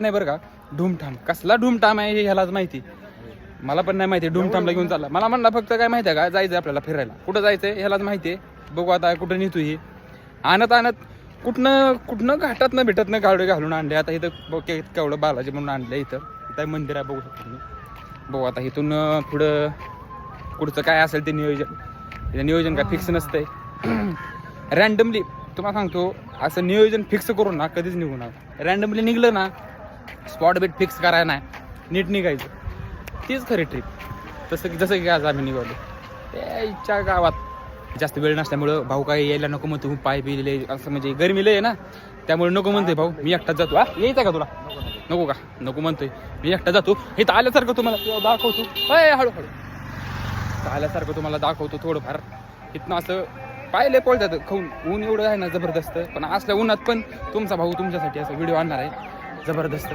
नाही बरं का. ढूमठाम कसला ढूमठाम आहे हे ह्यालाच माहिती. मला पण नाही माहिती ढूमठामला घेऊन चालला. मला म्हणला फक्त काय माहिती आहे का, जायचं आपल्याला फिरायला. कुठं जायचंय ह्यालाच माहिती आहे. बघू आता कुठं नेतो ही. आणत कुठनं घाटात भेटत नाही गावडे घालून आणले. आता इथं केवढं बालाजी म्हणून आणलं. इथं मंदिर आहे बघू शकतो तुम्ही. बघू आता इथून पुढचं काय असेल ते नियोजन काय फिक्स नसतंय. रँडमली तुम्हाला सांगतो असं नियोजन फिक्स करून ना कधीच निघू नका. रँडमली निघलं ना स्पॉट बीट फिक्स करायला नाही, नीट निघायचं. तीच खरी ट्रिप. जसं की आज आम्ही निघालो त्याच्या गावात जास्त वेळ नसल्यामुळं भाऊ काय यायला नको म्हणतो. पाय बिले असं म्हणजे गरमी लय आहे ना, त्यामुळे नको म्हणतोय भाऊ. मी एकटाच जातो. यायचं का तुला? नको का? नको म्हणतोय. मी एकटा जातो. इथं आल्यासारखं तुम्हाला दाखवतो. हळूहळू आल्यासारखं तुम्हाला दाखवतो थोडंफार. इथनं असं पाहिले पळतात खाऊन. ऊन एवढं आहे ना जबरदस्त. पण असल्या उन्हात पण तुमचा भाऊ तुमच्यासाठी असं व्हिडिओ आणणार आहे जबरदस्त.